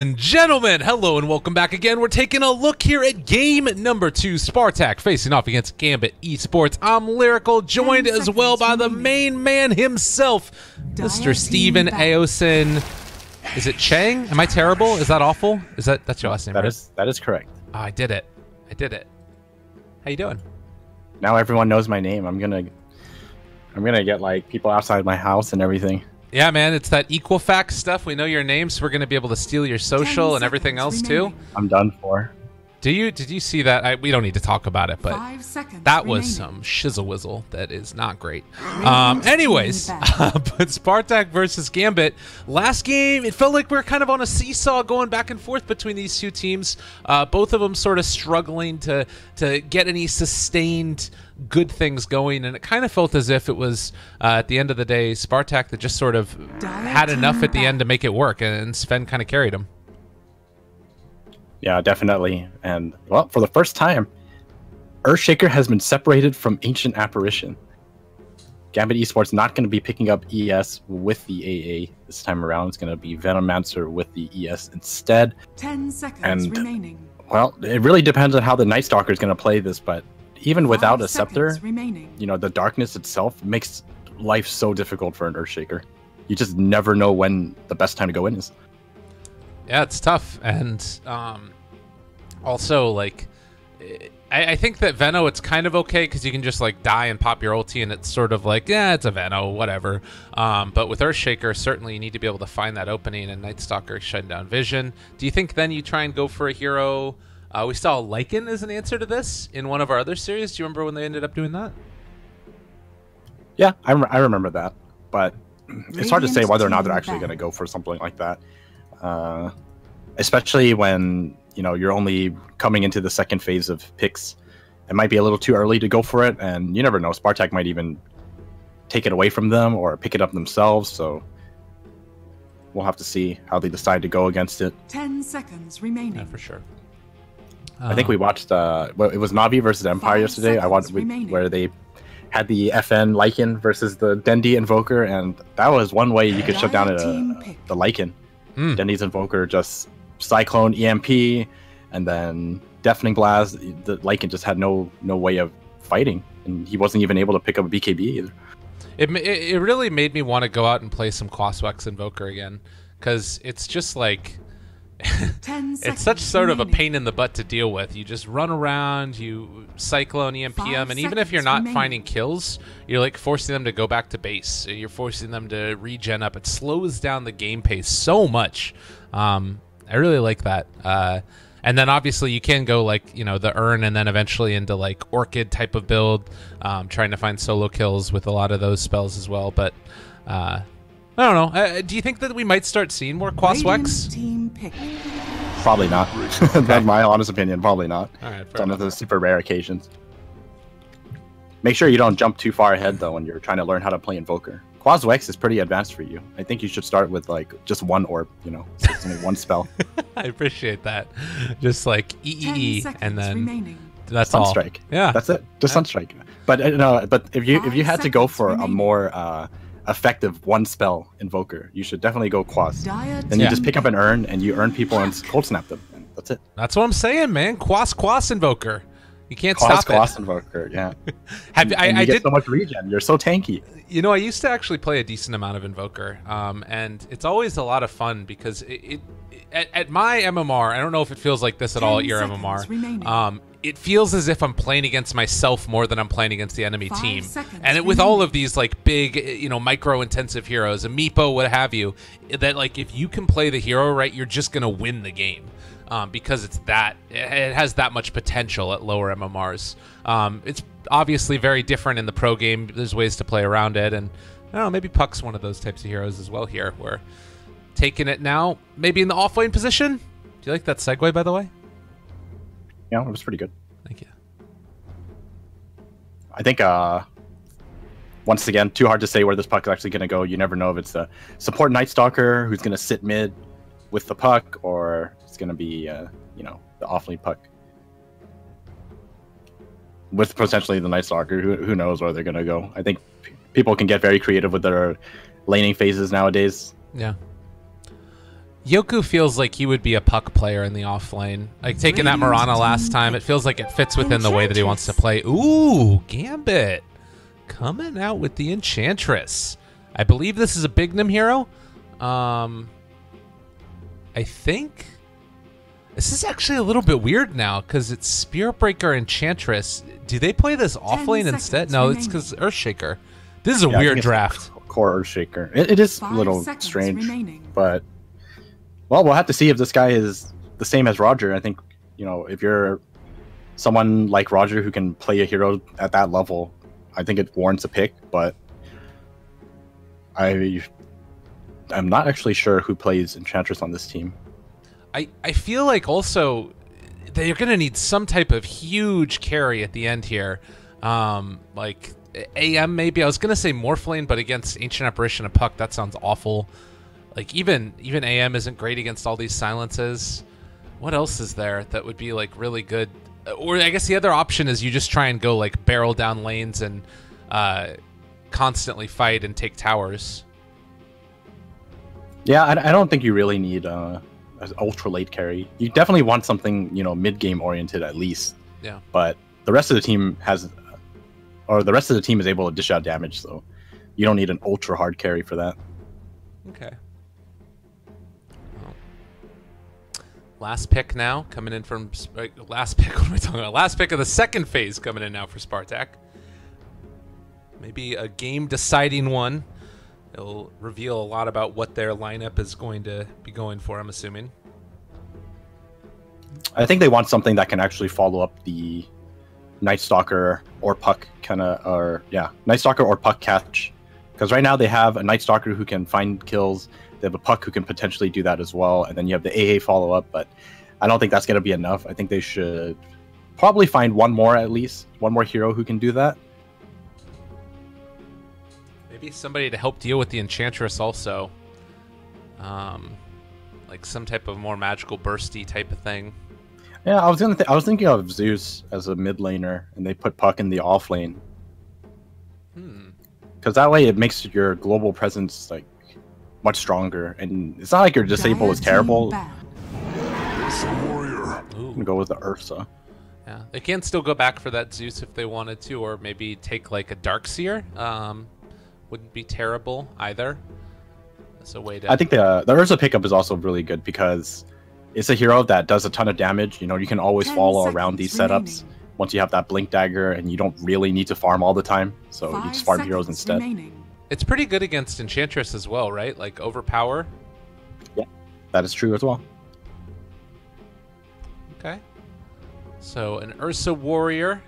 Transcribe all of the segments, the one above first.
And gentlemen, hello and welcome back again. We're taking a look here at game number 2, Spartak facing off against Gambit Esports. I'm Lyrical, joined as well by the main man himself, Mr. Steven Aosin. Is it Chang? Am I terrible? Is that awful? That's your last name? That is correct. Oh, I did it. How you doing? Now everyone knows my name. I'm gonna get like people outside my house and everything. Yeah, man, it's that Equifax stuff. We know your name, so we're going to be able to steal your social and everything else, too. I'm done for. Did you see that? We don't need to talk about it, but that was some shizzle-whizzle that is not great. Anyways, but Spartak versus Gambit. Last game, it felt like we were kind of on a seesaw going back and forth between these two teams. Both of them sort of struggling to get any sustained good things going, and it kind of felt as if it was, at the end of the day, Spartak that just sort of had enough at the end to make it work, and Sven kind of carried him. Yeah, definitely. And, well, for the first time, Earthshaker has been separated from Ancient Apparition. Gambit Esports not going to be picking up ES with the AA this time around. It's going to be Venomancer with the ES instead. 10 seconds remaining. Well, it really depends on how the Night Stalker is going to play this, but even without a Scepter, you know, the darkness itself makes life so difficult for an Earthshaker. You just never know when the best time to go in is. Yeah, it's tough, and also, like, I think that Veno, it's kind of okay because you can just like die and pop your ulti, and it's sort of like, yeah, it's a Veno, whatever. But with Earthshaker, certainly you need to be able to find that opening, and Night Stalker shutting down vision. Do you think then you try and go for a hero? We saw Lycan as an answer to this in one of our other series. Do you remember when they ended up doing that? Yeah, I remember that, but it's hard to say whether or not they're actually going to go for something like that. Especially when, you know, you're only coming into the second phase of picks. It might be a little too early to go for it, and you never know. Spartak might even take it away from them or pick it up themselves, so we'll have to see how they decide to go against it. 10 seconds remaining. Yeah, for sure. I think we watched, well, it was Navi versus Empire yesterday. I watched where they had the FN Lycan versus the Dendi Invoker, and that was one way you could shut down the Lycan. Dendi's Invoker just Cyclone, EMP, and then Deafening Blast. The Lycan just had no way of fighting, and he wasn't even able to pick up a BKB either. It really made me want to go out and play some Quaswex Invoker again, because it's just like... it's such sort of a pain in the butt to deal with. You just run around, you Cyclone, EMP them, and even if you're not finding kills, you're like forcing them to go back to base. You're forcing them to regen up. It slows down the game pace so much. I really like that. And then obviously you can go like, you know, the Urn and then eventually into like Orchid type of build, trying to find solo kills with a lot of those spells as well. But I don't know. Do you think that we might start seeing more Quaswex? Probably not. That's my honest opinion. Probably not. All right, it's one of the super rare occasions. Make sure you don't jump too far ahead though when you're trying to learn how to play Invoker. Quaswex is pretty advanced for you. I think you should start with like just one orb. You know, so it's only one spell. I appreciate that. Just like EEE, and then that's all. Sunstrike. Yeah, that's it. Just Sunstrike. But no. But if you had to go for a more effective one spell Invoker, you should definitely go Quas. Then you just pick up an Urn and you earn people and cold snap them, and that's it. That's what I'm saying, man. Quas Invoker. You can't stop it. Quas Invoker, yeah. I did so much regen. You're so tanky. You know, I used to actually play a decent amount of Invoker, and it's always a lot of fun because at my MMR, I don't know if it feels like this at all at your MMR. It feels as if I'm playing against myself more than I'm playing against the enemy team. And with all of these like big, you know, micro-intensive heroes, a Meepo, what have you, that like if you can play the hero right, you're just gonna win the game. Because it has that much potential at lower MMRs. It's obviously very different in the pro game. There's ways to play around it, and I don't know, maybe Puck's one of those types of heroes as well here. We're taking it now, maybe in the off-lane position. Do you like that segue, by the way? Yeah, it was pretty good. Thank you. I think, once again, too hard to say where this puck is actually going to go. You never know if it's a support Night Stalker who's going to sit mid with the puck, or it's going to be, you know, the off-lane puck with potentially the Night Stalker. Who knows where they're going to go. I think people can get very creative with their laning phases nowadays. Yeah. Yoku feels like he would be a puck player in the off lane. Like taking that Mirana last time, it feels like it fits within the way that he wants to play. Ooh, Gambit coming out with the Enchantress. I believe this is a Bignum hero. I think this is actually a little bit weird now because it's Spirit Breaker Enchantress. Do they play this off lane instead? No, it's because Earthshaker. This is a weird draft. Core Earthshaker. It is a little strange, but well, we'll have to see if this guy is the same as Roger. I think, you know, if you're someone like Roger who can play a hero at that level, I think it warrants a pick, but I'm not actually sure who plays Enchantress on this team. I feel like also they're going to need some type of huge carry at the end here. Like AM maybe. I was going to say Morphlane, but against Ancient Apparition and Puck, that sounds awful. Like even AM isn't great against all these silences. What else is there that would be like really good? Or I guess the other option is you just try and go like barrel down lanes and constantly fight and take towers. Yeah, I don't think you really need an ultra late carry. You definitely want something, you know, mid game oriented at least. Yeah. But the rest of the team is able to dish out damage, so you don't need an ultra hard carry for that. Okay. Last pick now, coming in from... Last pick, what am I talking about? Last pick of the second phase coming in now for Spartak. Maybe a game-deciding one. It'll reveal a lot about what their lineup is going to be going for, I'm assuming. I think they want something that can actually follow up the Night Stalker or Puck Night Stalker or Puck catch. Because right now they have a Night Stalker who can find kills. They have a Puck who can potentially do that as well, and then you have the AA follow-up, but I don't think that's going to be enough. I think they should probably find one more hero who can do that. Maybe somebody to help deal with the Enchantress also. Like some type of more magical bursty type of thing. Yeah, I was thinking of Zeus as a mid laner, and they put Puck in the off lane. Because that way it makes your global presence like much stronger, and it's not like your disable is terrible. I'm gonna go with the Ursa. Yeah, they can still go back for that Zeus if they wanted to, or maybe take like a Darkseer. Wouldn't be terrible either. That's a way to... I think the Ursa pickup is also really good because it's a hero that does a ton of damage. You know, you can always follow around these setups once you have that Blink Dagger, and you don't really need to farm all the time, so you just farm heroes instead. It's pretty good against Enchantress as well, right? Like overpower. Yeah, that is true as well. Okay. So an Ursa warrior.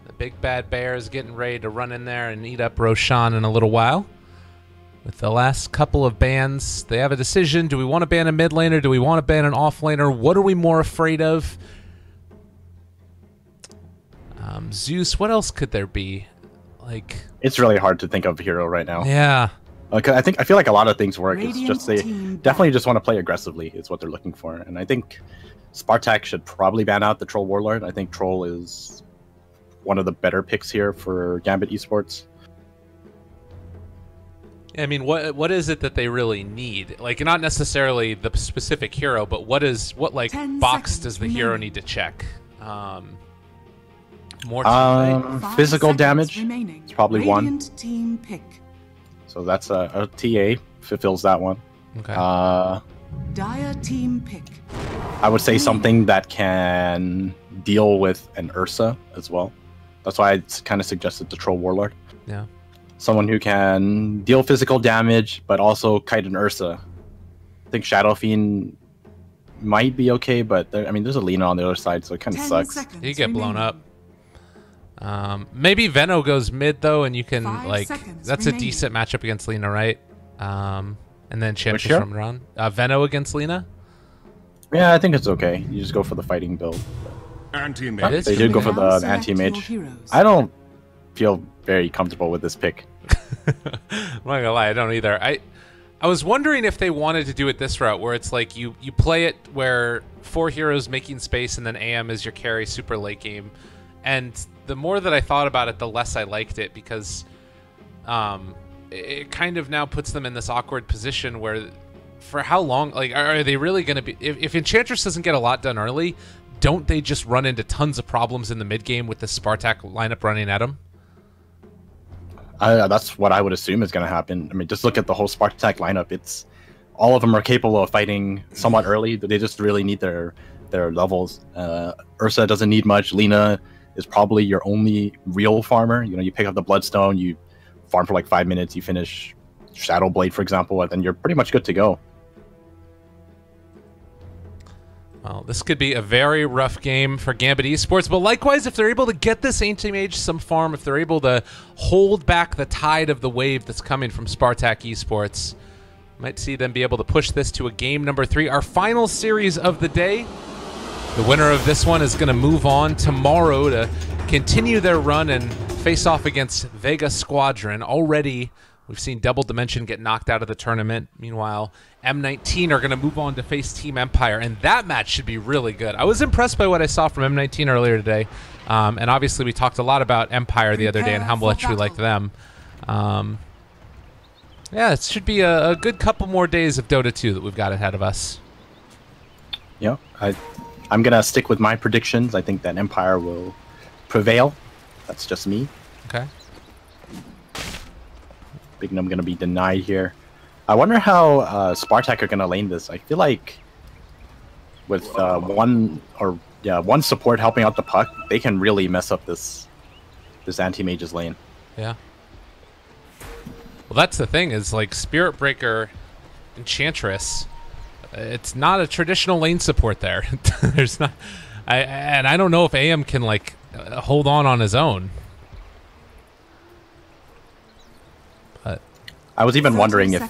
The big bad bear is getting ready to run in there and eat up Roshan in a little while. With the last couple of bans, they have a decision. Do we want to ban a mid laner? Do we want to ban an off laner? What are we more afraid of? Zeus, what else could there be? Like, it's really hard to think of a hero right now. Yeah. I feel like a lot of things work. It's just they definitely just want to play aggressively is what they're looking for. And I think Spartak should probably ban out the Troll Warlord. I think Troll is one of the better picks here for Gambit Esports. I mean, what is it that they really need? Like, not necessarily the specific hero, but what box does the hero need to check? More physical damage. It's probably one. Team pick. So that's a TA fulfills that one. Okay. Dire team pick. I would say something that can deal with an Ursa as well. That's why I kind of suggested the Troll Warlord. Yeah. Someone who can deal physical damage, but also kite an Ursa. I think Shadow Fiend might be okay, but there's a Lina on the other side, so it kind of sucks. You get blown up. Maybe Veno goes mid though, and you can that's a decent matchup against Lina, right? And then Champions from run. Veno against Lina. Yeah, I think it's okay. You just go for the fighting build. Anti-mage. They did go for the anti-mage. I don't feel very comfortable with this pick. I'm not gonna lie, I don't either. I was wondering if they wanted to do it this route, where it's like you play it where 4 heroes making space, and then AM is your carry super late game. And the more that I thought about it, the less I liked it, because it kind of now puts them in this awkward position where for how long? Like, are they really going to be... If Enchantress doesn't get a lot done early, don't they just run into tons of problems in the mid-game with the Spartak lineup running at them? That's what I would assume is going to happen. I mean, just look at the whole Spartak lineup. It's all of them are capable of fighting somewhat early. They just really need their levels. Ursa doesn't need much. Lina is probably your only real farmer. You know, you pick up the Bloodstone, you farm for like 5 minutes, you finish Shadow Blade, for example, and then you're pretty much good to go. Well, this could be a very rough game for Gambit Esports, but likewise, if they're able to get this Anti-Mage some farm, if they're able to hold back the tide of the wave that's coming from Spartak Esports, might see them be able to push this to a game number 3, our final series of the day. The winner of this one is going to move on tomorrow to continue their run and face off against Vega Squadron. Already, we've seen Double Dimension get knocked out of the tournament. Meanwhile, M19 are going to move on to face Team Empire, and that match should be really good. I was impressed by what I saw from M19 earlier today, and obviously we talked a lot about Empire the other day and how much we liked them. Yeah, it should be a good couple more days of Dota 2 that we've got ahead of us. Yeah, I'm going to stick with my predictions. I think that Empire will prevail. That's just me. Okay. Bignum going to be denied here. I wonder how Spartak are going to lane this. I feel like with one support helping out the puck, they can really mess up this anti-mage's lane. Yeah. Well, that's the thing is, like, Spirit Breaker, Enchantress, it's not a traditional lane support there. There's not... I don't know if AM can, like, hold on his own. But I was even wondering if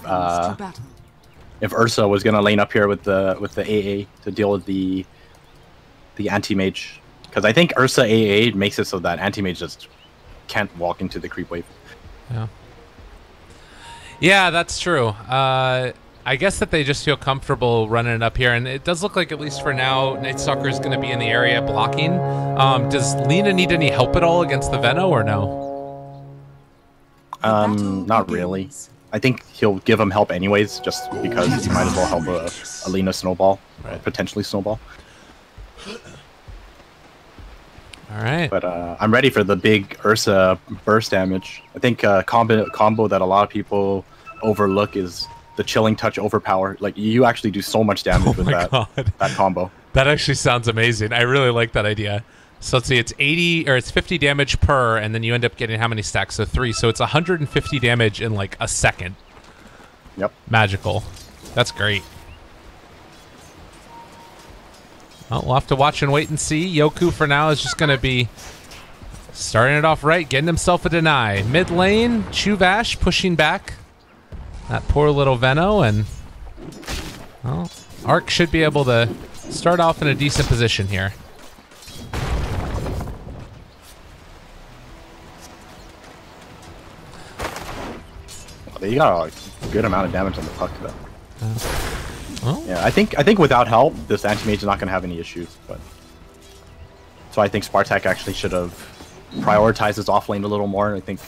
Ursa was gonna lane up here with the AA to deal with the anti-mage, because I think Ursa AA makes it so that anti-mage just can't walk into the creep wave. Yeah. Yeah, that's true. I guess that they just feel comfortable running it up here, and it does look like, at least for now, Night Stalker is going to be in the area blocking. Does Lina need any help at all against the Veno, or no? Not really. I think he'll give him help anyways, just because he might as well help a Lina snowball, right. Potentially snowball. All right. But I'm ready for the big Ursa burst damage. I think combo that a lot of people overlook is the Chilling Touch Overpower. Like, you actually do so much damage with that combo. That actually sounds amazing. I really like that idea. So let's see, it's 50 damage per, and then you end up getting how many stacks? So 3. So it's 150 damage in like a second. Yep. Magical. That's great. Well, we'll have to watch and wait and see. Yoku for now is just going to be starting it off right, getting himself a deny. Mid lane, Chuvash pushing back that poor little Veno, and well, Arc should be able to start off in a decent position here. They got a good amount of damage on the puck, though. Well, yeah, I think without help, this anti-mage is not going to have any issues. But so I think Spartak actually should have prioritized his offlane a little more. I think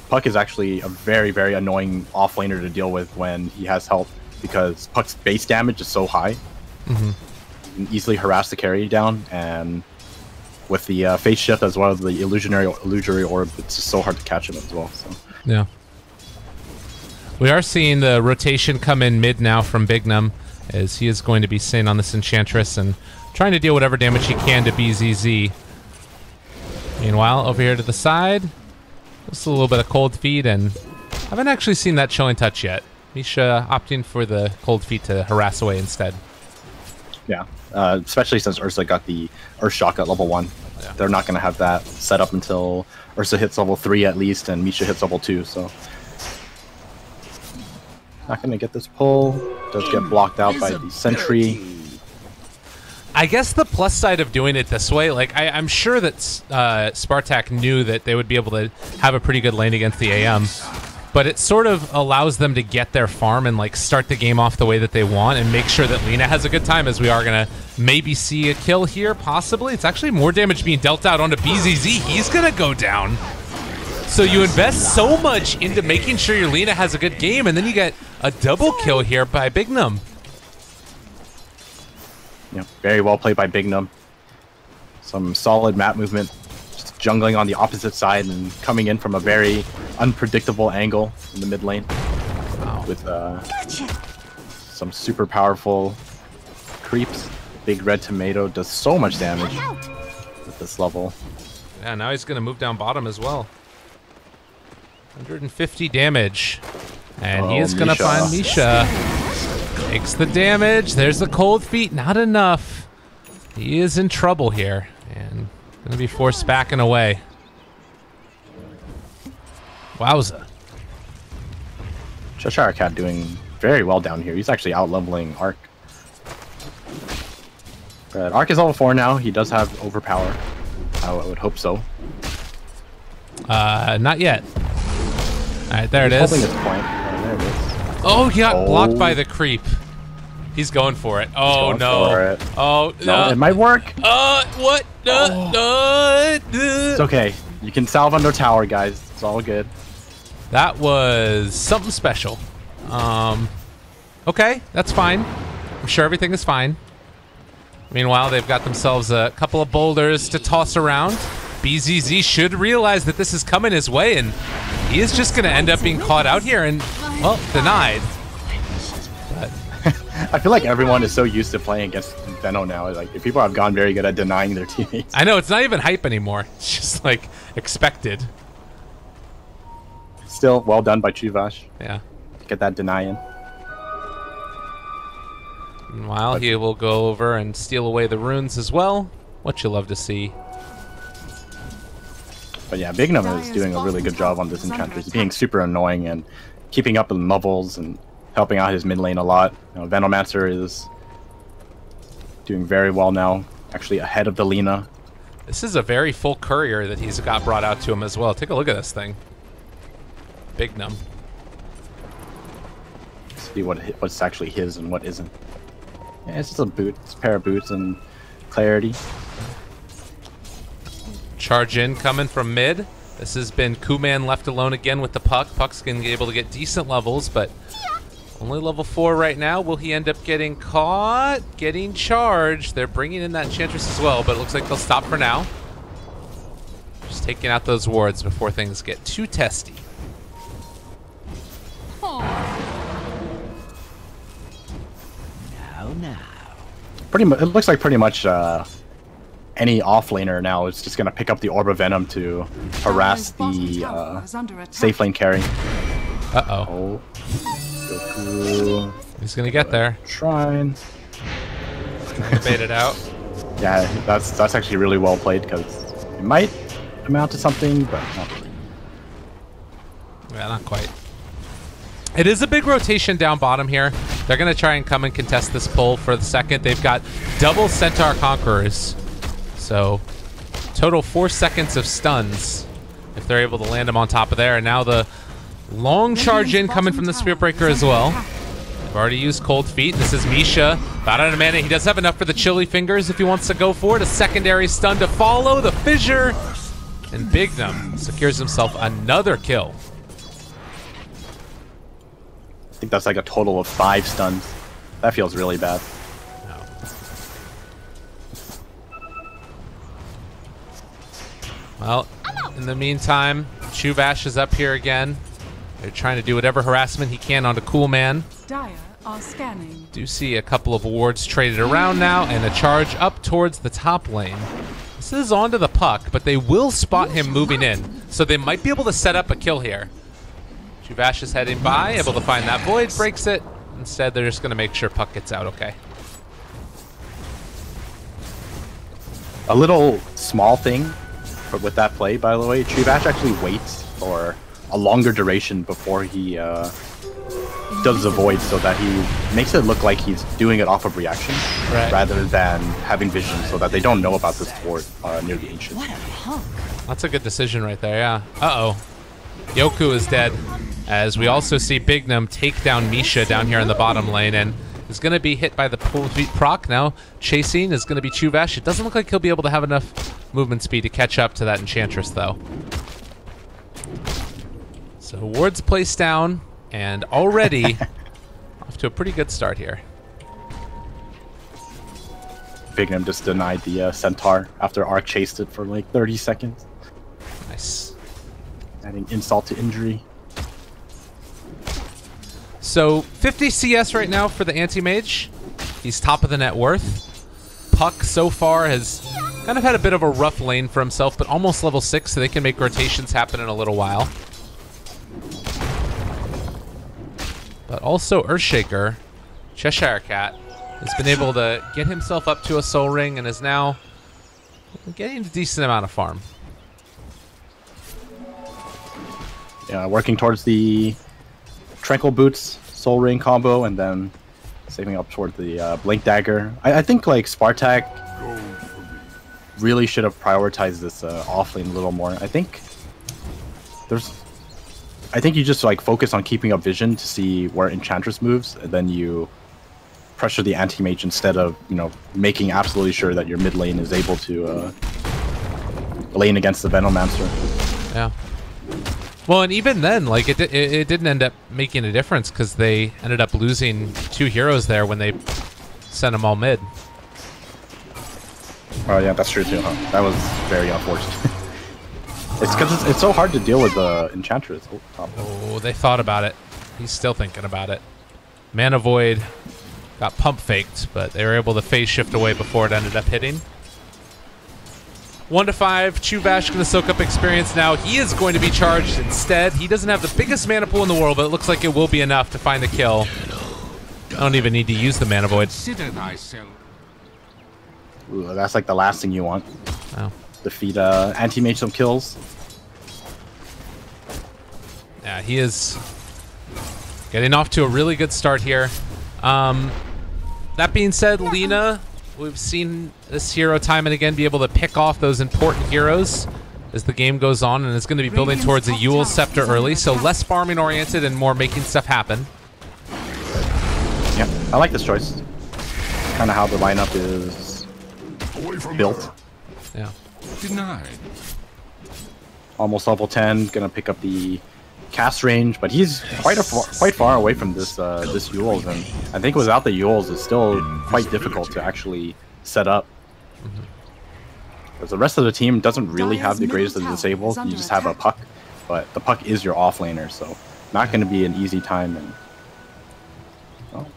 Puck is actually a very, very annoying offlaner to deal with when he has help, because Puck's base damage is so high. Mm-hmm. You can easily harass the carry down, and with the phase shift as well as the illusory orb, it's just so hard to catch him as well. So. Yeah. We are seeing the rotation come in mid now from Bignum, as he is going to be staying on this Enchantress and trying to deal whatever damage he can to BZZ. Meanwhile, over here to the side, just a little bit of cold feet, and I haven't actually seen that Chilling Touch yet. Misha opting for the cold feet to harass away instead. Yeah, especially since Ursa got the Earth Shock at level 1. Yeah. They're not going to have that set up until Ursa hits level 3 at least, and Misha hits level 2, so... Not going to get this pull. Does get blocked out by the Sentry. I guess the plus side of doing it this way, like, I'm sure that Spartak knew that they would be able to have a pretty good lane against the AM, but it sort of allows them to get their farm and, like, start the game off the way that they want and make sure that Lina has a good time, as we are going to maybe see a kill here, possibly. It's actually more damage being dealt out onto BZZ. He's going to go down. So you invest so much into making sure your Lina has a good game, and then you get a double kill here by Bignum. Yeah, very well played by Bignum. Some solid map movement, just jungling on the opposite side and coming in from a very unpredictable angle in the mid lane. Wow. With some super powerful creeps. Big red tomato does so much damage at this level. Yeah, now he's going to move down bottom as well. 150 damage. And he is going to find Misha. Takes the damage. There's the cold feet. Not enough. He is in trouble here. And going to be forced backing away. Wowza. Cheshire Cat doing very well down here. He's actually out-leveling Ark. But Ark is level 4 now. He does have overpower. I would hope so. Not yet. Alright, there it is. Holding its point. There it is. Oh, he got blocked by the creep. He's going for it. Oh, no. Oh, no. It might work. What? It's okay. You can salve under tower, guys. It's all good. That was something special. Okay, that's fine. I'm sure everything is fine. Meanwhile, they've got themselves a couple of boulders to toss around. BZZ should realize that this is coming his way, and he is just going to end up being caught out here and, well, denied. But I feel like everyone is so used to playing against Venno now. Like, people have gone very good at denying their teammates. I know, it's not even hype anymore. It's just, like, expected. Still, well done by Chuvash. Yeah. Get that denying. Meanwhile, he will go over and steal away the runes as well. What you love to see. But yeah, Bignum is doing a really good job on this Enchantress. He's being super annoying and keeping up with levels and helping out his mid lane a lot. You know, Venomancer is doing very well now, actually ahead of the Lina. This is a very full courier that he's got brought out to him as well. Take a look at this thing. Bignum. See what's actually his and what isn't. Yeah, it's just a boot. It's a pair of boots and clarity. Charge in coming from mid. This has been Kuman left alone again with the Puck. Puck's going to be able to get decent levels, but only level 4 right now. Will he end up getting caught? Getting charged. They're bringing in that Enchantress as well, but it looks like they'll stop for now. Just taking out those wards before things get too testy. Pretty much, it looks like pretty much any offlaner now is just gonna pick up the Orb of Venom to harass the safe lane carry. Uh-oh. Goku. He's gonna get there. Trying. Trying to bait it out. Yeah, that's actually really well played because it might amount to something, but not really. Yeah, not quite. It is a big rotation down bottom here. They're going to try and come and contest this pull for the second. They've got double Centaur Conquerors. So, total 4 seconds of stuns if they're able to land them on top of there. And now the long charge in coming from the Spirit Breaker as well. They've already used Cold Feet. This is Misha. About out of mana. He does have enough for the Chilly Fingers if he wants to go for it. A secondary stun to follow. The Fissure. And Bignum secures himself another kill. I think that's like a total of 5 stuns. That feels really bad. No. Well, in the meantime, Chuvash is up here again. They're trying to do whatever harassment he can onto Cool Man. Dire are scanning. Do see a couple of wards traded around now and a charge up towards the top lane. This is onto the Puck, but they will spot him moving in, so they might be able to set up a kill here. Chuvash is heading by, able to find that void, breaks it. Instead, they're just going to make sure Puck gets out okay. A little small thing with that play, by the way, Chuvash actually waits for a longer duration before he does the void so that he makes it look like he's doing it off of reaction rather than having vision so that they don't know about this ward near the Ancient. What a hunk. That's a good decision right there, yeah. Uh-oh. Yoku is dead. As we also see Bignum take down Misha down here in the bottom lane and is going to be hit by the pull feet proc. Now chasing is going to be Chuvash. It doesn't look like he'll be able to have enough movement speed to catch up to that Enchantress though. So Ward's placed down, and already off to a pretty good start here. Bignum just denied the Centaur after Arc chased it for like 30 seconds. Nice. Adding insult to injury. So 50 CS right now for the anti-mage. He's top of the net worth. Puck so far has kind of had a bit of a rough lane for himself, but almost level 6, so they can make rotations happen in a little while. But also Earthshaker, Cheshire Cat, has been able to get himself up to a soul ring and is now getting a decent amount of farm. Yeah, working towards the Tranquil Boots soul ring combo and then saving up toward the Blink Dagger. I think like Spartak really should have prioritized this offlane a little more. I think you just like focus on keeping up vision to see where Enchantress moves, and then you pressure the anti-mage instead of, you know, making absolutely sure that your mid lane is able to lane against the Venomancer. Yeah. Well, and even then, like it didn't end up making a difference because they ended up losing 2 heroes there when they sent them all mid. Oh yeah, that's true too, huh? That was very unfortunate. It's because it's so hard to deal with the Enchantress. Oh, they thought about it. He's still thinking about it. Mana Void got pump faked, but they were able to phase shift away before it ended up hitting. 1 to 5. Chuvash going to soak up experience now. He is going to be charged instead. He doesn't have the biggest mana pool in the world, but it looks like it will be enough to find the kill. I don't even need to use the Mana Void. Ooh, that's like the last thing you want. Oh. Defeat anti-mage some kills. Yeah, he is getting off to a really good start here. That being said, Lina, we've seen this hero time and again be able to pick off those important heroes as the game goes on, and it's going to be building towards a Yule Scepter early, so less farming oriented and more making stuff happen. Yeah, I like this choice. Kind of how the lineup is built. Yeah. Denied. Almost level 10, gonna pick up the cast range, but he's quite far away from this this Yules, and I think without the Yules, it's still quite difficult to actually set up. Because the rest of the team doesn't really have the greatest of disables. You just have a Puck, but the Puck is your offlaner, so not going to be an easy time. And well,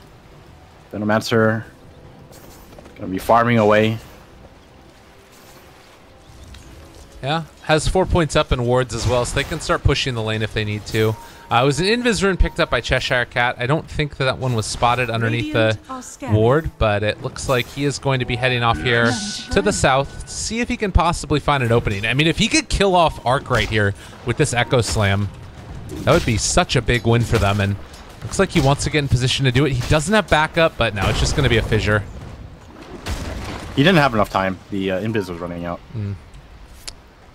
Venomancer gonna be farming away. Yeah, has 4 points up in wards as well, so they can start pushing the lane if they need to. It was an Invis rune picked up by Cheshire Cat. I don't think that one was spotted underneath the ward, but it looks like he is going to be heading off here to the south to see if he can possibly find an opening. I mean, if he could kill off Arc right here with this Echo Slam, that would be such a big win for them, and looks like he wants to get in position to do it. He doesn't have backup, but now it's just going to be a fissure. He didn't have enough time. The Invis was running out.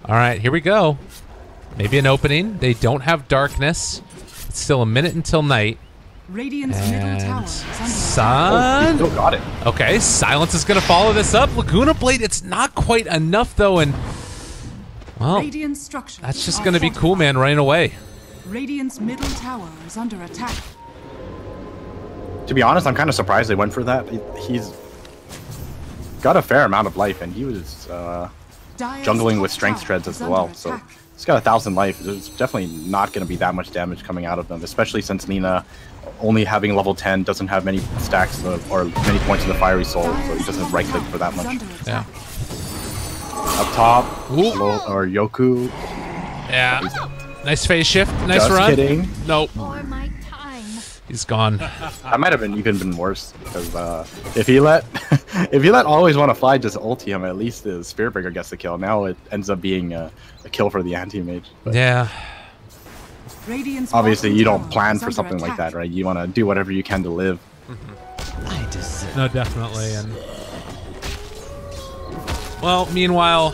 All right, here we go. Maybe an opening. They don't have darkness. It's still a minute until night. Radiant's middle tower is under Sun. Oh, he still got it. Okay, Silence is going to follow this up. Laguna Blade, it's not quite enough, though, and well, Radiant structures that's just are going to be cool, fortified. man, running away. Radiant's middle tower is under attack. To be honest, I'm kind of surprised they went for that. He's got a fair amount of life, and he was jungling with strength treads as well, so he's got 1,000 life. There's definitely not going to be that much damage coming out of them, especially since Lina, only having level 10, doesn't have many stacks or many points in the Fiery Soul, so he doesn't right click for that much. Yeah. Up top, or Yoku. Yeah. Nice phase shift. Nice Just run. kidding. Nope. For my time. He's gone. That might have even been worse, because if he let Always Want to Fly just ulti him, at least the Spiritbreaker gets the kill. Now it ends up being a kill for the anti-mage. Yeah. Radiant's Obviously, bottom you don't tower plan is for under something like attack. that, right? You want to do whatever you can to live. No, definitely. And well, meanwhile,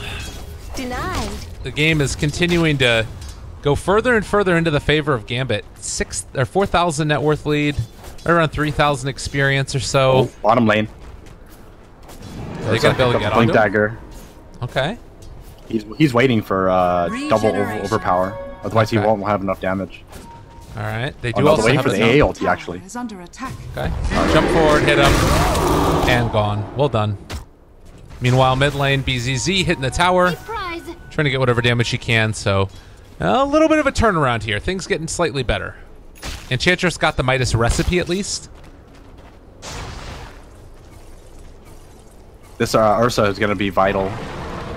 Denied. the game is continuing to go further and further into the favor of Gambit. 4,000 net worth lead, right around 3,000 experience or so. Oh, bottom lane. They gotta be able to get Blink onto him. Dagger. Okay. He's waiting for double overpower. Otherwise, he won't have enough damage. All right. They Oh, do no, also they're waiting have for the his own. AA ulti, actually. Is under attack. Okay. Jump forward, hit him, and gone. Well done. Meanwhile, mid lane, BZZ hitting the tower, Prize. trying to get whatever damage she can. So a little bit of a turnaround here. Things getting slightly better. Enchantress got the Midas recipe at least. This Ursa is going to be vital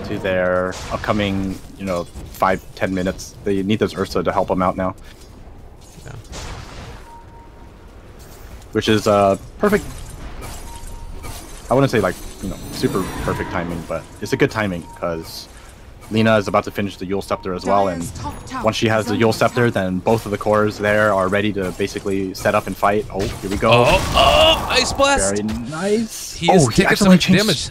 to their upcoming, 5-10 minutes. They need this Ursa to help them out now. Yeah. Which is perfect. I wouldn't say like, super perfect timing, but it's a good timing because Lina is about to finish the Yule Scepter as well, and once she has the Yule Scepter, then both of the cores there are ready to basically set up and fight. Oh, here we go. Oh, Ice Blast! Very nice. He is taking some damage.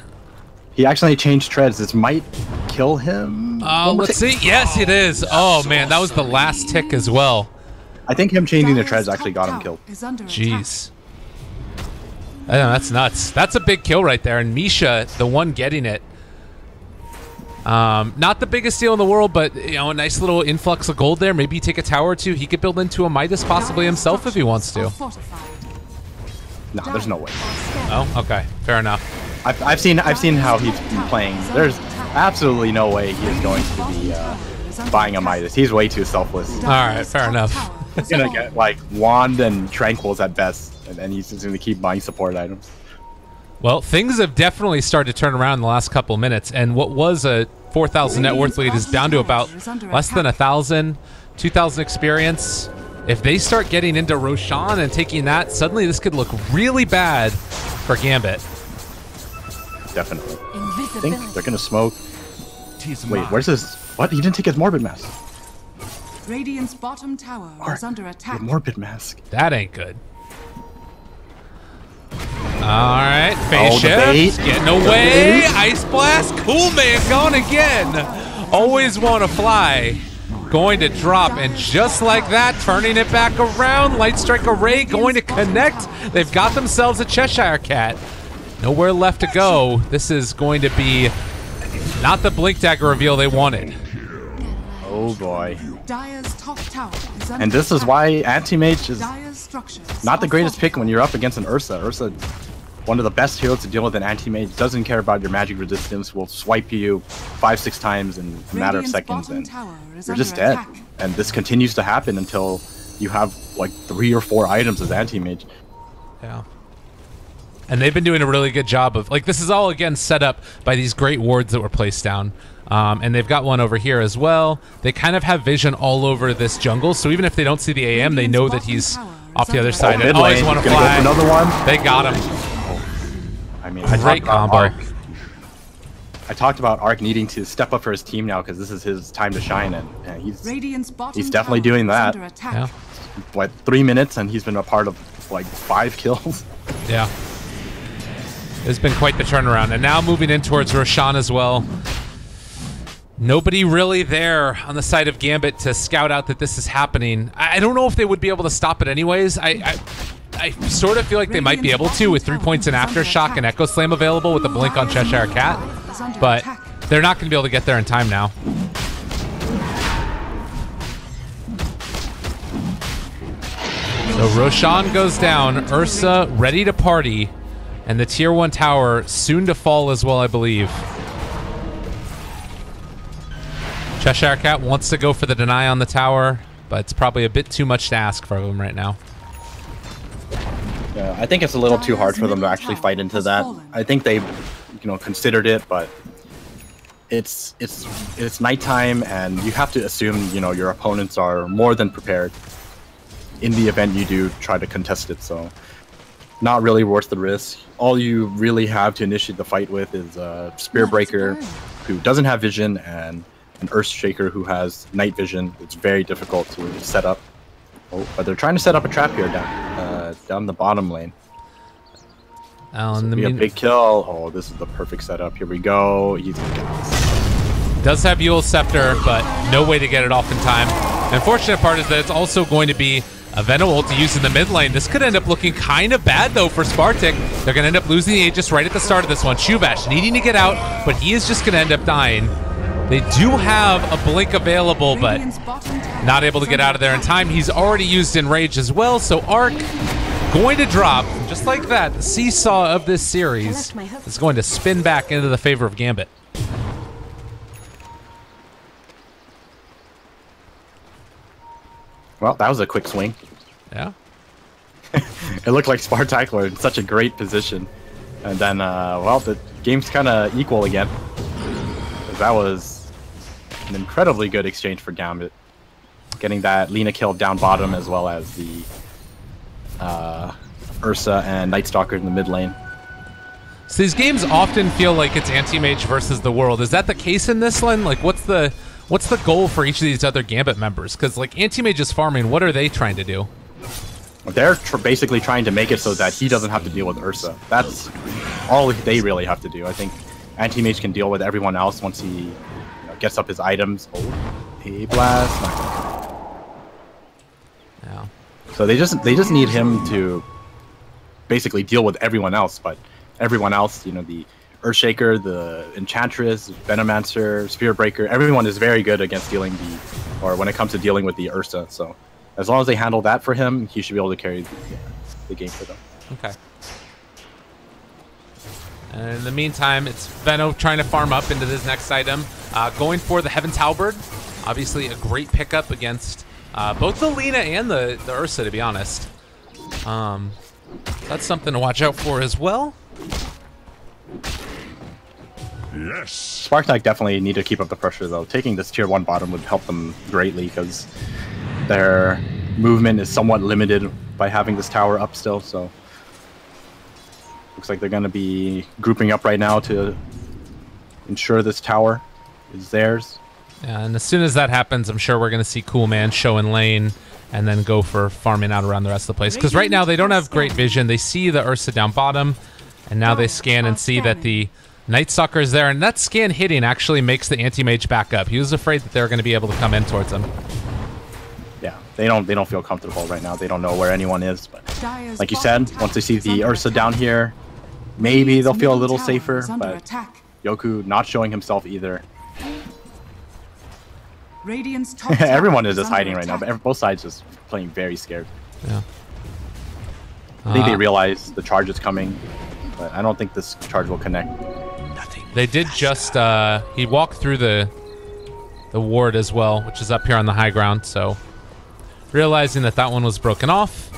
He accidentally changed treads. This might kill him. Let's see. Yes, it is. Oh, man, that was the last tick as well. I think him changing the treads actually got him killed. Jeez. I know, that's nuts. That's a big kill right there. And Misha, the one getting it. Not the biggest deal in the world, but a nice little influx of gold there. Maybe you take a tower or two. He could build into a Midas possibly himself if he wants to. No, there's no way. Oh, okay. Fair enough. I've seen how he's been playing. There's absolutely no way he is going to be buying a Midas. He's way too selfless. All right, fair enough. He's gonna get like Wand and Tranquils at best, and then he's just gonna keep buying support items. Well, things have definitely started to turn around in the last couple of minutes, and what was a 4,000 net worth lead is down to about less than 1,000, 2,000 experience. If they start getting into Roshan and taking that, suddenly this could look really bad for Gambit. Definitely. I think they're gonna smoke. Wait, where's his? What? He didn't take his Morbid Mask. Radiant's bottom tower is under attack. Morbid Mask. That ain't good. All right, phase shift, getting away. Ice Blast, cool man, gone again. Always want to fly. Going to drop, and just like that, turning it back around. Light Strike Array going to connect. They've got themselves a Cheshire Cat. Nowhere left to go. This is going to be not the Blink Dagger reveal they wanted. Oh boy. Dire's top tower is And this is why Anti-Mage is structures not the greatest pick when you're up against an Ursa. Ursa, one of the best heroes to deal with an Anti-Mage, doesn't care about your magic resistance, will swipe you 5-6 times in a matter of seconds, and you're just dead. And this continues to happen until you have like 3 or 4 items as Anti-Mage. Yeah. And they've been doing a really good job of, like, this is all, again, set up by these great wards that were placed down. And they've got one over here as well. They kind of have vision all over this jungle, so even if they don't see the AM, they know that he's off the other side. And always want to fly. Another one. They got him. I mean, Great combo. I talked about Ark needing to step up for his team now because this is his time to shine, and he's definitely doing that. Yeah. What, 3 minutes, and he's been a part of like 5 kills. Yeah. It's been quite the turnaround. And now moving in towards Roshan as well. Nobody really there on the side of Gambit to scout out that this is happening. I don't know if they would be able to stop it anyways. I sort of feel like they might be able to with 3 points in Aftershock and Echo Slam available with the blink on Cheshire Cat. But they're not going to be able to get there in time now. So Roshan goes down. Ursa ready to party. And the tier 1 tower soon to fall as well, I believe. Cheshire Cat wants to go for the deny on the tower, but it's probably a bit too much to ask for him right now. Yeah, I think it's a little too hard for them to actually fight into that. I think they, considered it, but it's nighttime, and you have to assume, your opponents are more than prepared in the event you do try to contest it. So, not really worth the risk. All you really have to initiate the fight with is a Spearbreaker, who doesn't have vision, and an Earthshaker who has night vision. It's very difficult to set up. Oh, but they're trying to set up a trap here down the bottom lane. A big kill. Oh, this is the perfect setup. Here we go. He's gonna get this. Does have Yule Scepter, but no way to get it off in time. The unfortunate part is that it's also going to be a Venom ult to use in the mid lane. This could end up looking kind of bad, though, for Spartak. They're going to end up losing the Aegis right at the start of this one. Shuvash needing to get out, but he is just going to end up dying. They do have a blink available, but not able to get out of there in time. He's already used Enrage as well, so Arc going to drop. Just like that, the seesaw of this series is going to spin back into the favor of Gambit. Well, that was a quick swing. Yeah. It looked like Spartak were in such a great position. And then, well, the game's kind of equal again. That was an incredibly good exchange for Gambit. Getting that Lina kill down bottom as well as the Ursa and Night Stalker in the mid lane. So these games often feel like it's Anti-Mage versus the world. Is that the case in this one? Like, what's the goal for each of these other Gambit members? Because, like, Anti-Mage is farming. What are they trying to do? They're basically trying to make it so that he doesn't have to deal with Ursa. That's all they really have to do. I think Anti-Mage can deal with everyone else once he gets up his items. Oh, a blast. Yeah. So they just need him to basically deal with everyone else, but everyone else, the Earthshaker, the Enchantress, Venomancer, Spear Breaker, everyone is very good against dealing when it comes to dealing with the Ursa. So as long as they handle that for him, he should be able to carry the game for them. Okay. And in the meantime, it's Veno trying to farm up into this next item. Going for the Heaven's Halberd. Obviously a great pickup against both the Lina and the Ursa, to be honest. That's something to watch out for as well. Yes. Spartak definitely need to keep up the pressure, though. Taking this tier 1 bottom would help them greatly because their movement is somewhat limited by having this tower up still, so looks like they're going to be grouping up right now to ensure this tower is theirs. Yeah, and as soon as that happens, I'm sure we're going to see Cool Man show in lane and then go for farming out around the rest of the place. Because right now they don't have great vision. They see the Ursa down bottom, and now they scan and see that the Night Stalker is there. And that scan hitting actually makes the Anti-Mage back up. He was afraid that they were going to be able to come in towards him. Yeah, they don't feel comfortable right now. They don't know where anyone is. But like you said, once they see the Ursa down here, maybe they'll feel a little safer. But Yoku not showing himself either. Everyone is just hiding right now, but both sides just playing very scared. Yeah. I think they realize the charge is coming, but I don't think this charge will connect. They did just he walked through the ward as well, which is up here on the high ground, so realizing that one was broken off.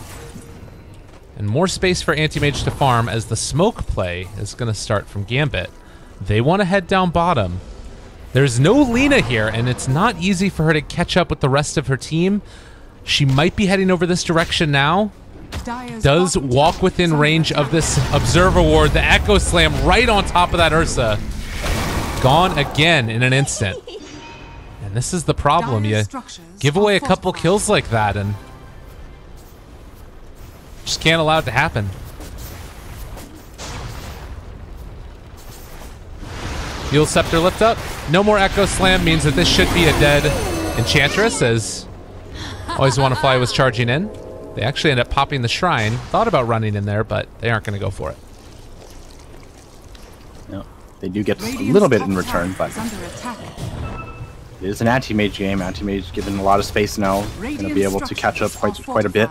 And more space for Anti-Mage to farm as the smoke play is going to start from Gambit. They want to head down bottom. There's no Lina here, and it's not easy for her to catch up with the rest of her team. She might be heading over this direction now. Does walk within range of this Observer Ward. The Echo Slam right on top of that Ursa. Gone again in an instant. And this is the problem. You give away a couple kills like that, and just can't allow it to happen. Heal Scepter lift up. No more Echo Slam means that this should be a dead Enchantress, as Always Want to Fly was charging in. They actually end up popping the Shrine. Thought about running in there, but they aren't going to go for it. No, they do get a little bit in return, but it is an Anti-Mage game. Anti-Mage given a lot of space now. Going to be able to catch up quite a bit.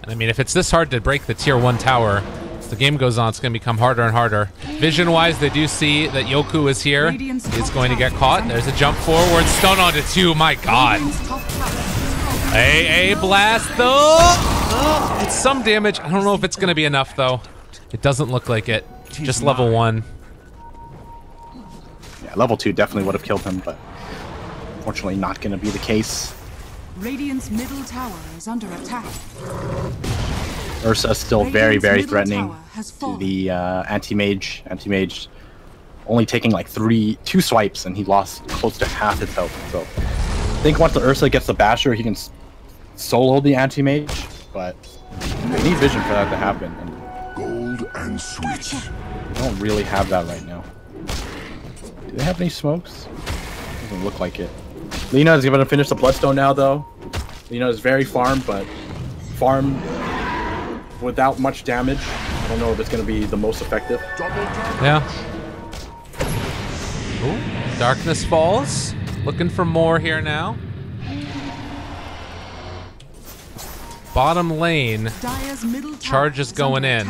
And I mean, if it's this hard to break the tier 1 tower, as the game goes on, it's going to become harder and harder. Vision-wise, they do see that Yoku is here. He's going to get caught. There's a jump forward. Stun onto 2. My God. A blast, though. It's some damage. I don't know if it's going to be enough, though. It doesn't look like it. Just level 1. Yeah, level 2 definitely would have killed him, but unfortunately not going to be the case. Radiant's middle tower is under attack. Ursa is still very threatening to the Anti-Mage. Anti-Mage only taking like 2 swipes, and he lost close to half his health. So I think once the Ursa gets the Basher, he can solo the Anti-Mage, but they need vision for that to happen. And gold and sweet. They don't really have that right now. Do they have any smokes? Doesn't look like it. Lina is going to finish the Bloodstone now, though. Lina is very farm, but farm without much damage. I don't know if it's going to be the most effective. Yeah. Ooh, darkness falls. Looking for more here now. Bottom lane. Charge is going in.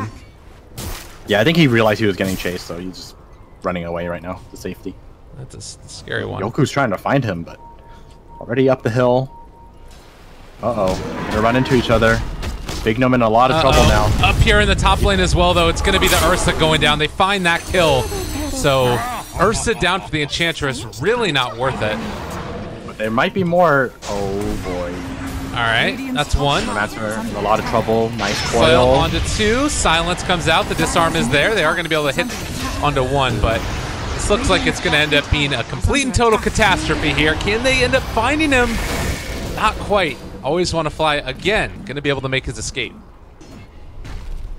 Yeah, I think he realized he was getting chased, so he's just running away right now to safety. That's a scary one. Yoku's trying to find him, but already up the hill. Uh-oh. Gonna run into each other. Big Gnome in a lot of trouble now. Up here in the top lane as well, though, it's going to be the Ursa going down. They find that kill. So Ursa down for the Enchantress, really not worth it. But there might be more. Oh, boy. All right, that's one. Master in a lot of trouble. Nice Coil coil. onto two. Silence comes out. The disarm is there. They are going to be able to hit onto one, but this looks like it's going to end up being a complete and total catastrophe here. Can they end up finding him? Not quite. Always want to fly again. Going to be able to make his escape.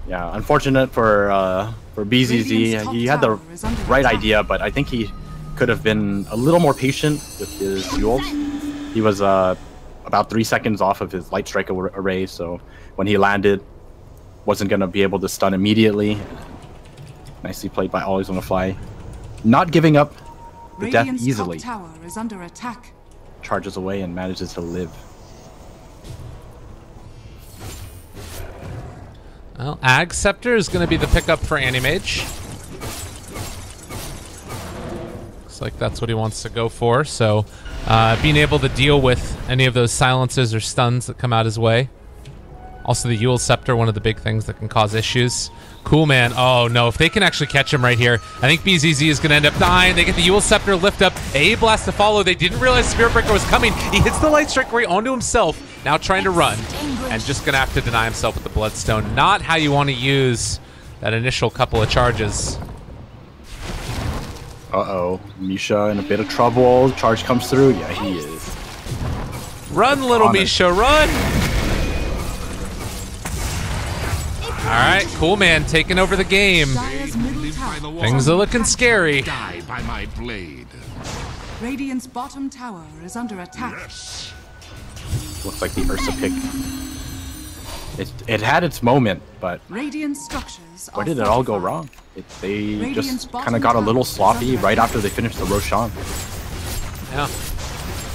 Yeah, unfortunate for BZZ. He had the right idea, but I think he could have been a little more patient with his duels. He was about 3 seconds off of his light strike array, so when he landed, wasn't going to be able to stun immediately. Nicely played by Always on the Fly. Not giving up the death easily. Tower is under attack. Charges away and manages to live. Well, Ag Scepter is going to be the pickup for Animage. Looks like that's what he wants to go for. So being able to deal with any of those silences or stuns that come out his way. Also the Yule Scepter, one of the big things that can cause issues. Cool Man. Oh no, if they can actually catch him right here, I think BZZ is going to end up dying. They get the Yule Scepter lift up. A blast to follow. They didn't realize Spirit Breaker was coming. He hits the Light Strike right onto himself. Now trying to run and just going to have to deny himself with the Bloodstone. Not how you want to use that initial couple of charges. Uh-oh. Misha in a bit of trouble. Charge comes through. Yeah, he is. Run, little Misha, run! Alright, Cool Man taking over the game. Things are looking scary. Die by my blade. Radiant's bottom tower is under attack. Yes. Looks like the Ursa pick. It had its moment, but Radiant structures where did it all go wrong? They just kind of got a little sloppy right after they finished the Roshan. Yeah.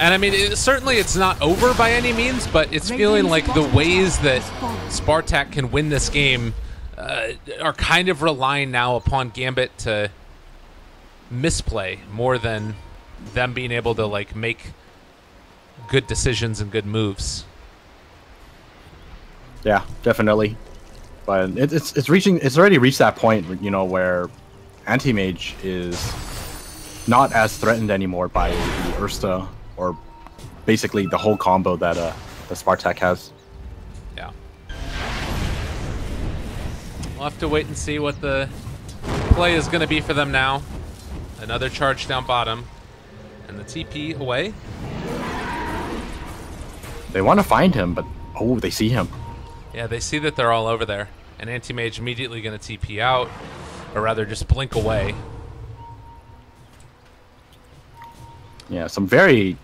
And I mean, certainly it's not over by any means, but it's feeling like the ways that Spartak can win this game are kind of relying now upon Gambit to misplay more than them being able to like make good decisions and good moves. Yeah, definitely. But it's already reached that point, you know, where Anti-Mage is not as threatened anymore by the Ursa or basically the whole combo that the Spartak has. Yeah. We'll have to wait and see what the play is going to be for them now. Another charge down bottom. And the TP away. They want to find him, but oh, they see him. Yeah, they see that they're all over there. And Anti-Mage immediately going to TP out, or rather just blink away. Yeah, some very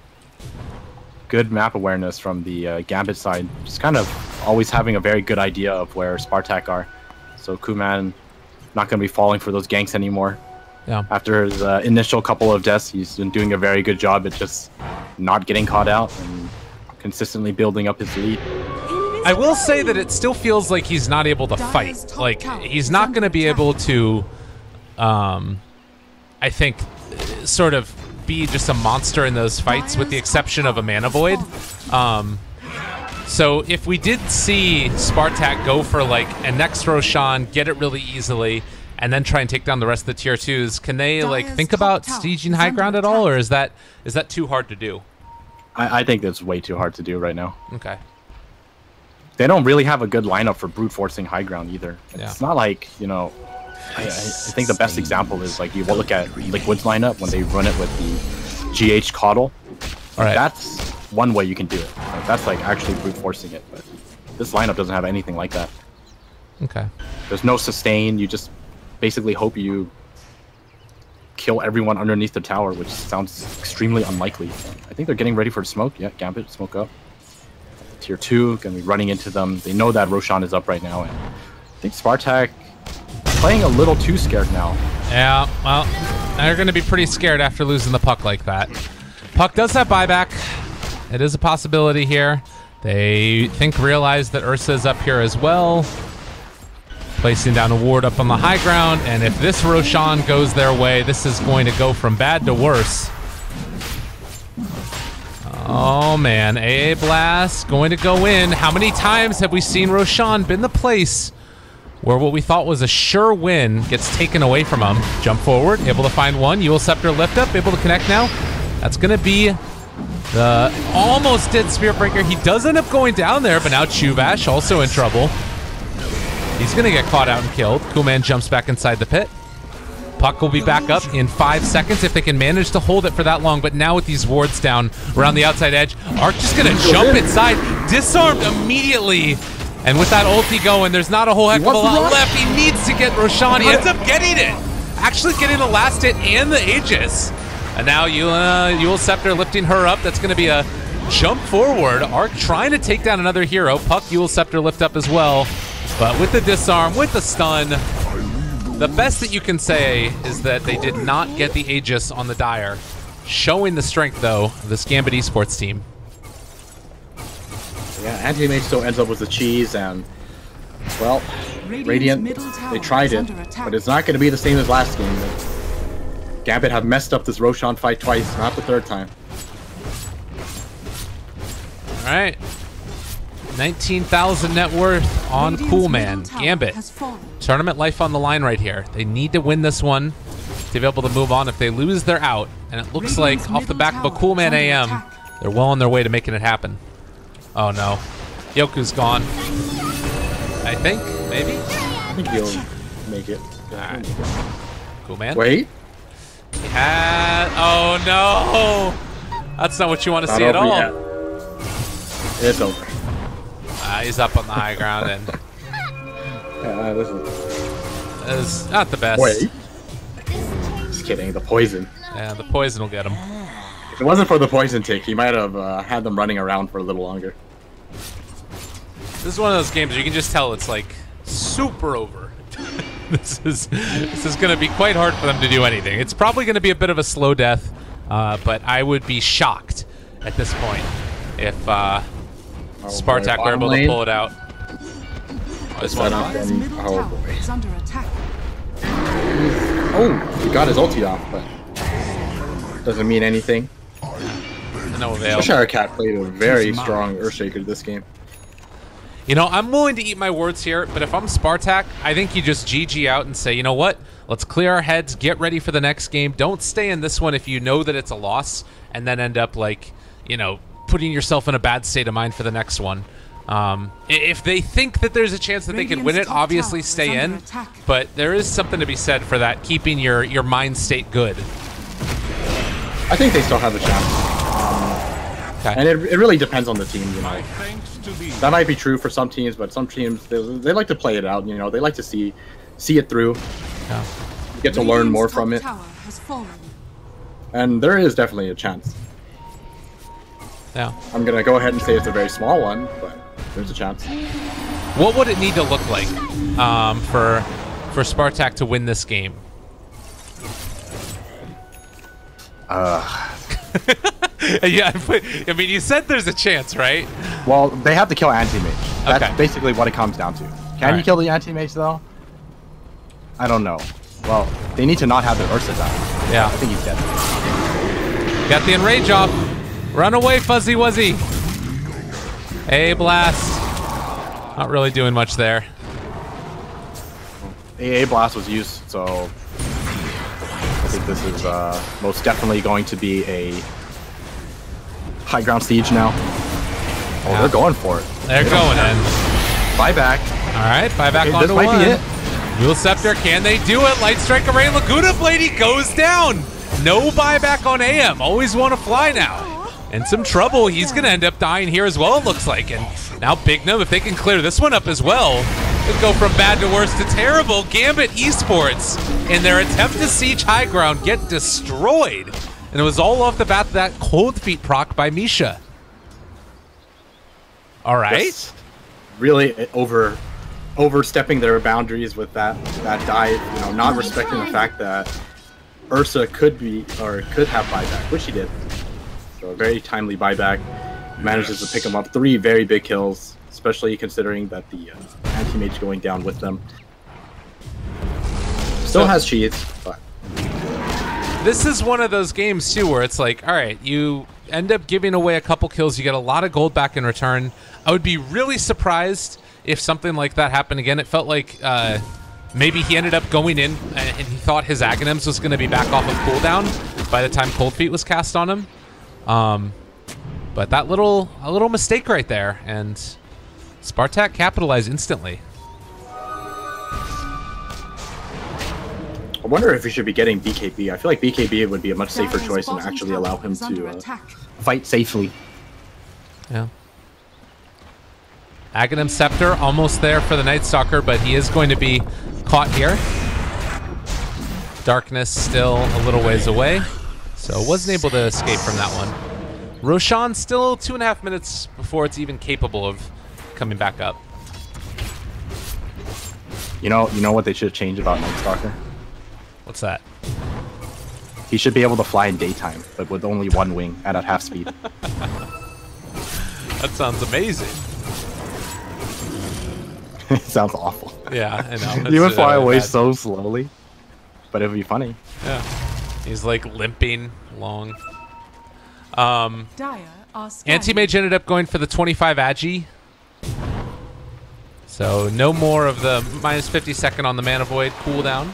good map awareness from the Gambit side. Just kind of always having a very good idea of where Spartak are. So Kuman not going to be falling for those ganks anymore. Yeah. After his initial couple of deaths, he's been doing a very good job at just not getting caught out and consistently building up his lead. I will say that it still feels like he's not able to fight. Like, he's not going to be able to, I think, sort of be just a monster in those fights with the exception of a Mana Void. So if we did see Spartak go for like a next Roshan, get it really easily, and then try and take down the rest of the tier 2s, can they like think about sieging high ground at all, or is that too hard to do? I think that's way too hard to do right now. Okay. They don't really have a good lineup for brute forcing high ground either. It's Yeah. not like, you know, I think the best example is like you will look at Liquid's lineup when they run it with the GH Coddle. All right. That's one way you can do it. Like, that's like actually brute forcing it. But this lineup doesn't have anything like that. Okay. There's no sustain. You just basically hope you kill everyone underneath the tower, which sounds extremely unlikely. I think they're getting ready for smoke. Yeah, Gambit, smoke up. Tier 2, gonna be running into them. They know that Roshan is up right now, and I think Spartak playing a little too scared now. Yeah, well, they're going to be pretty scared after losing the puck like that. Puck does have buyback. It is a possibility here. They realize that Ursa is up here as well. Placing down a ward up on the high ground, and if this Roshan goes their way, this is going to go from bad to worse. Oh man, AA Blast going to go in. How many times have we seen Roshan been the place where what we thought was a sure win gets taken away from him? Jump forward, able to find one. Yule Scepter lift up, able to connect now. That's going to be the almost dead Spirit Breaker. He does end up going down there, but now Chuvash also in trouble. He's going to get caught out and killed. Coolman jumps back inside the pit. Puck will be back up in 5 seconds if they can manage to hold it for that long, but now with these wards down around the outside edge, Arc just going to jump inside, disarmed immediately, and with that ulti going, there's not a whole heck of a lot left. He needs to get Roshan. He ends up getting it, actually getting the last hit and the Aegis. And now Yule Scepter lifting her up. That's going to be a jump forward. Arc trying to take down another hero. Puck, Yule Scepter lift up as well, but with the disarm, with the stun, the best that you can say is that they did not get the Aegis on the Dire, showing the strength, though, of this Gambit esports team. Yeah, Anti-Mage still ends up with the cheese, and, well, Radiant, they tried it, but it's not going to be the same as last game. Gambit have messed up this Roshan fight twice, not the third time. All right. 19,000 net worth on Coolman. Gambit. Tournament life on the line right here. They need to win this one to be able to move on. If they lose, they're out. And it looks like off the back of a Coolman AM, they're well on their way to making it happen. Oh no. Yoku's gone. I think, maybe? I think he'll make it. Alright. Coolman. Wait. Oh no! That's not what you want to see at all. Yet. It's over. He's up on the high ground, and this is not the best. Wait. Just kidding. The poison. Yeah, the poison will get him. If it wasn't for the poison tick, he might have had them running around for a little longer. This is one of those games where you can just tell it's like super over. This is going to be quite hard for them to do anything. It's probably going to be a bit of a slow death, but I would be shocked at this point if Spartak were able to pull it out. Oh, he got his ulti off, but doesn't mean anything. No avail. Cheshire Cat played a very strong Earthshaker this game. You know, I'm willing to eat my words here, but if I'm Spartak, I think you just GG out and say, you know what? Let's clear our heads, get ready for the next game. Don't stay in this one if you know that it's a loss, and then end up, like, you know, putting yourself in a bad state of mind for the next one. If they think that there's a chance that they could win it, obviously stay in. But there is something to be said for that, keeping your mind state good. I think they still have a chance. Okay. And it really depends on the team, you know. That might be true for some teams, but some teams, they like to play it out, you know. They like to see it through. Yeah. You get to learn more from it. And there is definitely a chance. Yeah. I'm going to go ahead and say it's a very small one, but there's a chance. What would it need to look like for Spartak to win this game? Yeah, I mean, you said there's a chance, right? Well, they have to kill Anti-Mage. That's basically what it comes down to. Can you kill the Anti-Mage, though? I don't know. Well, they need to not have the Ursa die. Yeah. I think he's dead. Got the Enrage off. Run away, Fuzzy Wuzzy. A Blast. Not really doing much there. AA Blast was used, so I think this is most definitely going to be a high ground siege now. Oh, they're going for it. They're going in. Buyback. All right, buyback on this might be it. Yule Scepter, can they do it? Light Strike Array, Laguna Blade, he goes down. No buyback on AM. Always want to fly now. In some trouble. He's going to end up dying here as well, it looks like. And now Bignum, if they can clear this one up as well, could go from bad to worse to terrible. Gambit Esports, in their attempt to siege high ground, get destroyed. And it was all off the bat of that cold feet proc by Misha. All right. Yes. Really overstepping their boundaries with that dive, you know, not respecting the fact that Ursa could have buyback, which he did. So a very timely buyback. Manages to pick him up 3 very big kills, especially considering that the anti-mage going down with them. Still has cheats, but this is one of those games too where it's like, all right, you end up giving away a couple kills, you get a lot of gold back in return. I would be really surprised if something like that happened again. It felt like maybe he ended up going in and he thought his Aghanims was going to be back off of cooldown by the time Cold Feet was cast on him. But that a little mistake right there, and Spartak capitalized instantly. I wonder if we should be getting BKB. I feel like BKB would be a much safer choice and actually allow him to fight safely. Yeah. Aghanim Scepter almost there for the Night Stalker, but he is going to be caught here. Darkness still a little ways away, so wasn't able to escape from that one. Roshan still 2.5 minutes before it's even capable of coming back up. You know what they should change about Night Stalker? What's that? He should be able to fly in daytime, but with only 1 wing and at half speed. That sounds amazing. It sounds awful. Yeah, I know. He would fly away so slowly, but it would be funny. Yeah. He's like limping along. Anti-Mage ended up going for the 25 Agi. So no more of the minus 50 second on the Mana Void cooldown.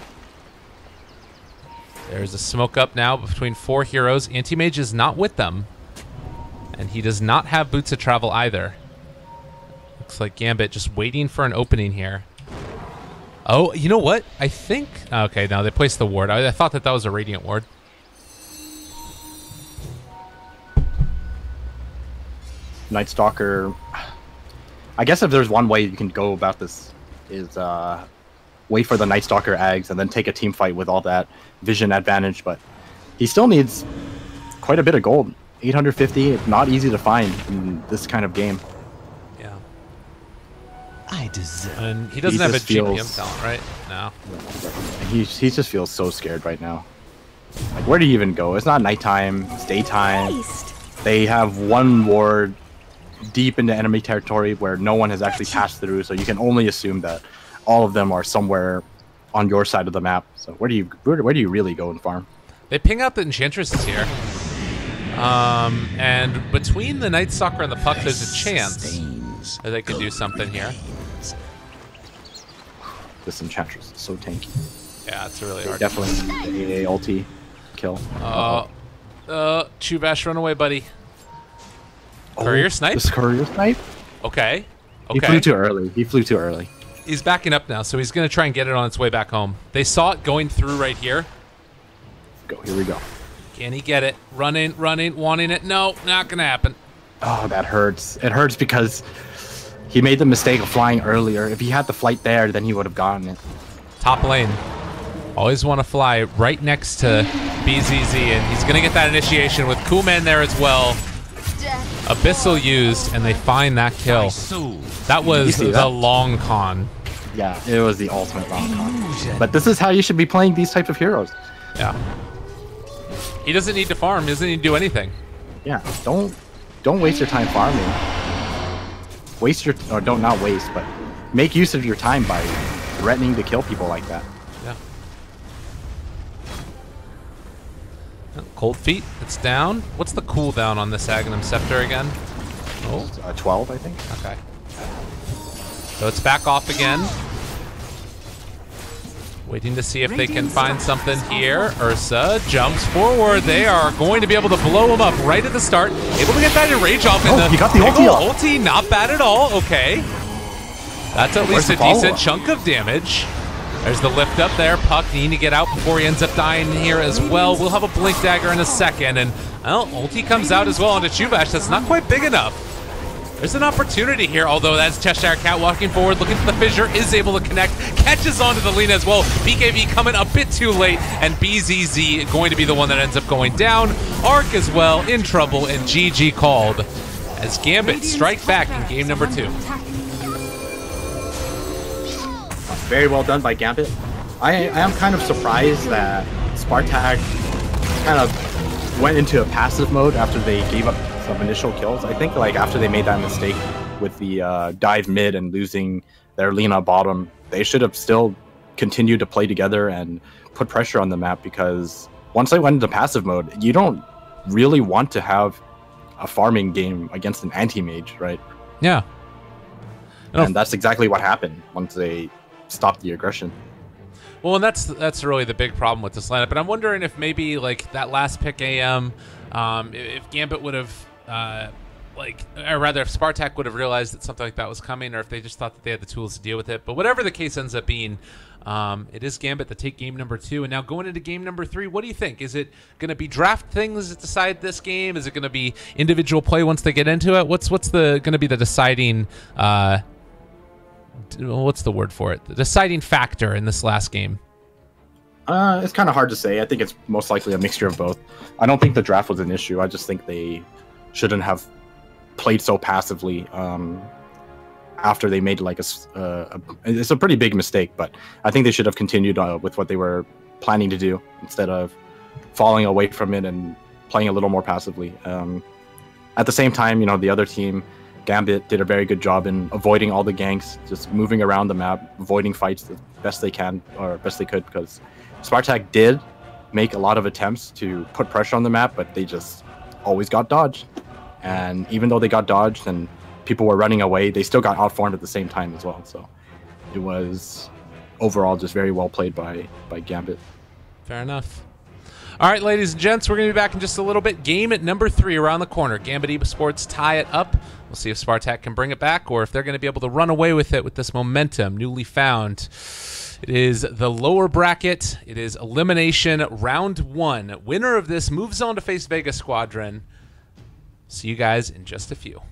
There's a smoke up now between 4 heroes. Anti-Mage is not with them. And he does not have Boots of Travel either. Looks like Gambit just waiting for an opening here. Oh, you know what? I think... Okay, no, they placed the ward. I thought that was a Radiant ward. Night Stalker... I guess if there's one way you can go about this is wait for the Night Stalker Ags and then take a team fight with all that vision advantage, but he still needs quite a bit of gold. 850, not easy to find in this kind of game. Yeah. I deserve. And he doesn't have a GPM talent, right? No. He just feels so scared right now. Like, where do you even go? It's not nighttime, it's daytime. They have 1 ward deep into enemy territory where no one has actually passed through, so you can only assume that all of them are somewhere on your side of the map. So where do you really go and farm? They ping out the Enchantress is here. And between the Night Stalker and the Puck, there's a chance that they could do something here. This Enchantress is so tanky. Yeah, it's really hard. Definitely the AA ulti kill. Chubash, run away, buddy. Courier snipe? This courier snipe? Okay. He flew too early. He flew too early. He's backing up now, so he's going to try and get it on its way back home. They saw it going through right here. Go. Here we go. Can he get it? Running, wanting it. No, not going to happen. Oh, that hurts. It hurts because he made the mistake of flying earlier. If he had the flight there, then he would have gotten it. Top lane. Always want to fly right next to BZZ, and he's going to get that initiation with Kuman there as well. Abyssal used, and they find that kill. That was the long con. Yeah, it was the ultimate long con. But this is how you should be playing these type of heroes. Yeah. He doesn't need to farm. He doesn't need to do anything. Yeah, don't waste your time farming. Not waste, but make use of your time by threatening to kill people like that. Yeah. Cold Feet, it's down. What's the cooldown on this Aghanim Scepter again? Oh, 12, I think. Okay. So it's back off again. Waiting to see if they can find something here. Ursa jumps forward. They are going to be able to blow him up right at the start. Able to get that enrage off in the... he got the ulti off. Ulti, not bad at all. Okay. That's at least a decent chunk of damage. There's the lift up there. Puck needing to get out before he ends up dying here as well. We'll have a Blink Dagger in a second. And, well, ulti comes out as well onto Chubash. That's not quite big enough. There's an opportunity here, although that's Cheshire Cat walking forward, looking for the fissure, is able to connect, catches onto the Lina as well. BKB coming a bit too late, and BZZ going to be the one that ends up going down. Arc as well, in trouble, and GG called as Gambit strike back in game number 2. very well done by Gambit. I am kind of surprised that Spartak kind of went into a passive mode after they gave up some initial kills. I think like after they made that mistake with the dive mid and losing their Lina bottom, they should have still continued to play together and put pressure on the map, because once they went into passive mode, you don't really want to have a farming game against an anti-mage, right? Yeah. And that's exactly what happened once they stopped the aggression. Well, and that's really the big problem with this lineup. But I'm wondering if maybe like that last pick AM, if Gambit would have, or rather if Spartak would have realized that something like that was coming, or if they just thought that they had the tools to deal with it. But whatever the case ends up being, it is Gambit that take game number 2. And now going into game number 3, what do you think? Is it going to be draft things that decide this game? Is it going to be individual play once they get into it? What's going to be the deciding? What's the word for it? The deciding factor in this last game? It's kind of hard to say. I think it's most likely a mixture of both. I don't think the draft was an issue. I just think they shouldn't have played so passively after they made like it's a pretty big mistake, but I think they should have continued with what they were planning to do instead of falling away from it and playing a little more passively. At the same time, you know, the other team, Gambit, did a very good job in avoiding all the ganks, just moving around the map, avoiding fights the best they can, or best they could, because Spartak did make a lot of attempts to put pressure on the map, but they just always got dodged. And even though they got dodged and people were running away, they still got outformed at the same time as well. So it was overall just very well played by Gambit. Fair enough. All right, ladies and gents, we're going to be back in just a little bit. Game at number 3 around the corner. Gambit Esports tie it up. We'll see if Spartak can bring it back or if they're going to be able to run away with it with this momentum newly found. It is the lower bracket. It is elimination round 1. Winner of this moves on to face Vega Squadron. See you guys in just a few.